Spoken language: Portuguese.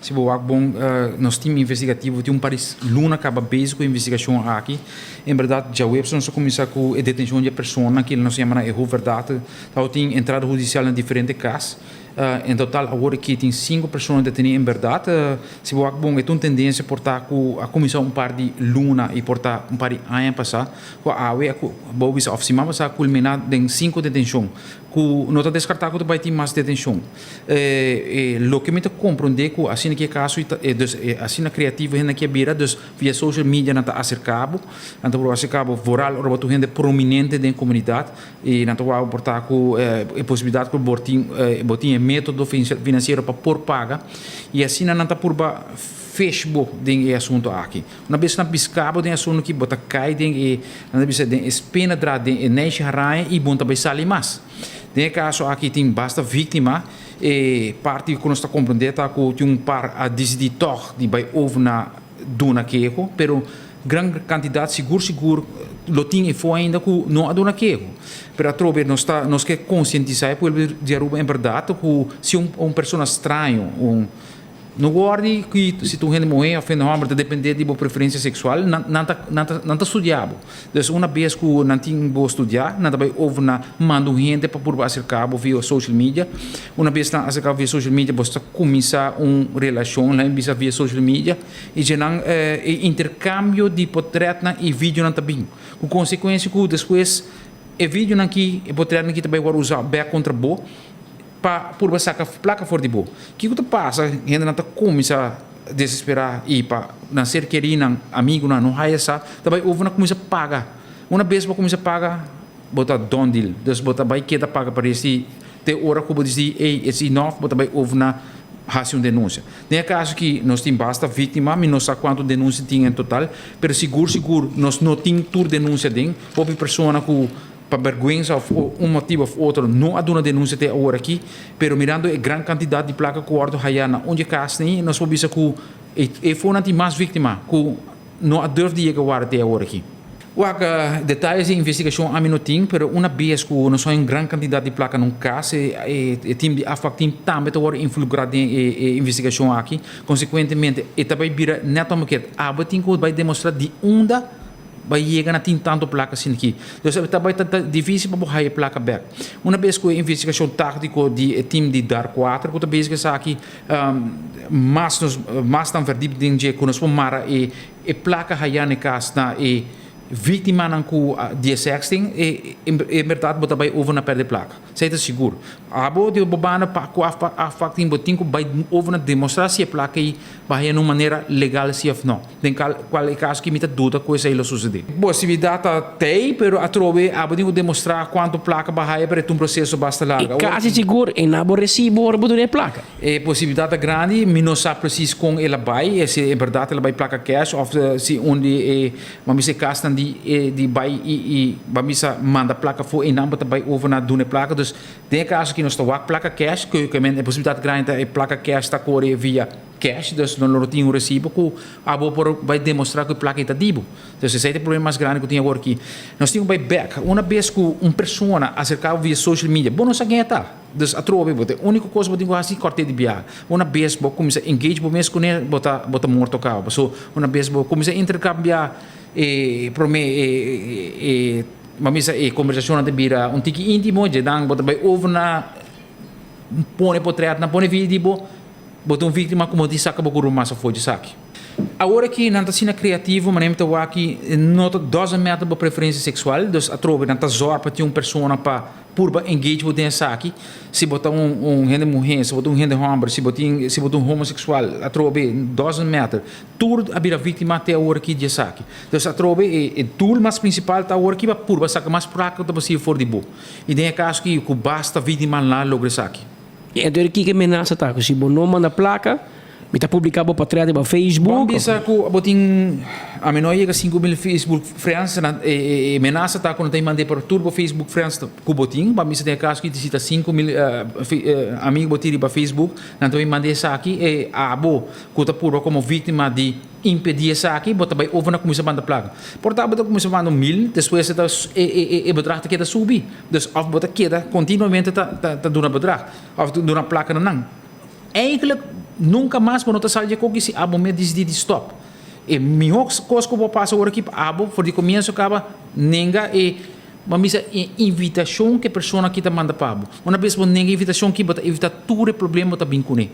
se boa bom nosso time investigativo tem país luna acaba basic com investigação aqui em verdade já web nós começar com a detenção de pessoa que nós chamamos de verdade então tem entrada judicial em diferentes casos em total agora que tem 5 pessoas detenidas em verdade se boa bom é uma tendência portar com a comissão par de luna e portar par de ano passado com a AWE boa visa oficina passar culminar em 5 detenções que não está descartado que vai ter mais detenção lo que me compreender que assim que caso assim criativo ainda que beira dus via social media não está acercado então por acercado voral ou botar gente prominente da comunidade e não está portar com a possibilidade que botin método financeiro para por paga e assim não está por Facebook ding assunto aqui. Uma vez na biscabo tem assunto que bota cai ding na vez tem espena dra ding nem harai e bom também sali mais. Tem caso aqui tem basta vítima e parte que nós está compreender tá que tem par a decidir toch de vai over na dona queco, pero grande quantidade seguro loting e foi ainda que não a dona queco. Pero trobe nós que conscientizar por dizer em verdade que se pessoa estranho no guardi que se tu gente morrer ofende homem depender de boa preferência sexual não tá estudado então uma vez que não tem boa estudar não vai over na mando gente para por acercar via social media uma vez na acercar via social media você começar relação lá via social media e já não intercâmbio de portrait e vídeo não tá bem com consequência que depois e vídeo não que e portrait não que também vai usar back contra bo por passar a placa for de boa. Que que passa? Ainda não está começa a desesperar e para nascer querido amigo não vai essa, também houve na começa a pagar. Uma vez para começar a pagar, bota don deal. Dus bota vai que da paga para esse te hora como dizer, ei, esse enough, bota vai houve na ração denúncia. Tem caso que nós temos basta vítima, mas não sabe quanto denúncia tem em total, mas seguro nós não temos tudo denúncia dentro, houve pessoa que para vergonha ou motivo ou outro não há uma denúncia até agora aqui, pero mirando a grande quantidade de placa que o ordo hayana onde caso nem nós podemos ver que foi não tem mais vítima que não há deve de chegar até agora aqui. Detalhes de investigação a mim não tem, pero uma vez que nós temos uma grande quantidade de placa num caso e time de AFAC tem também agora influenciado em investigação aqui, consequentemente e também vira netamente a tem que vai demonstrar de onde vai chegar a ter tanto placa assim aqui. Então, também está difícil para borrar a placa back. Uma vez que a investigação tática de time de Dar 4, que também que aqui mais tão verdade de que nós vamos mara e placa aí na casa na e vítima não com de sexting e em verdade bota vai over na perde placa. Seja seguro. Abo de bobana para com a facting botinho vai over na demonstrar se a placa aí vai de uma maneira legal se ou não. Tem qual é caso que me tá dúvida com isso aí suceder. Possibilidade tem, pero a trove abo de demonstrar quanto placa vai para um processo basta largo. E quase seguro e não recibo ou botar placa. É possibilidade grande, mas não sabe preciso com ela vai, se é verdade ela vai placa cash ou se onde mas se caso de vai e bamisa manda placa foi e não bota vai over na dune placa dus tem caso que nós está placa cash que é possibilidade grande a placa cash está corre via cash dus não tem recibo que a boa vai demonstrar que a placa está dibo então esse é o problema mais grande que tem agora aqui nós temos vai back uma vez que pessoa acercava via social media bom não sabe quem está dus a trove a única coisa que eu assim corte de biar uma vez vou começar engage vou mesmo com ele bota morto cabo so uma vez vou começar a intercambiar mamisa conversação de bira tiki íntimo de dang bota vai over na pone portrait na pone vídeo bota vítima como diz saca bocuru massa foi de saque agora que não está sendo criativo mas nem tá aqui nota 12 metros para preferência sexual dus a trove não está zor para ter uma pessoa para purba engage com essa aqui se botar gente mulher se botar gente homem se botar homossexual a trove 12 metros tudo a bira vítima até a hora que de saque então a trove é tool mais principal tá hora que para purba saca mais fraco do possível for de bo e tem caso que basta vítima lá logo saque e então aqui que ameaça tá se bom não manda placa me tá publicado para trás para Facebook bom bisa ko botin a menor chega 5.000 Facebook friends na ameaça tá quando tem mandei para turbo Facebook friends ko botin ba misa tem caso que cita 5.000 amigo botin para Facebook na também mandei essa aqui e abo ko tá puro como vítima de impedir essa aqui bota vai over na comissão banda placa portanto bota comissão banda 1.000 depois está bedrag que tá subir dus of bota queda continuamente tá dura bedrag of dura placa não eigenlijk nunca mais vou notar sair de coque se abo me decidir de stop. E melhor coisa que eu vou passar agora aqui para abo, porque começo acaba nenga e mas invitação que a pessoa que está manda para abo. Uma vez você nenga invitação que bota evitar todo o problema tá bem com ele.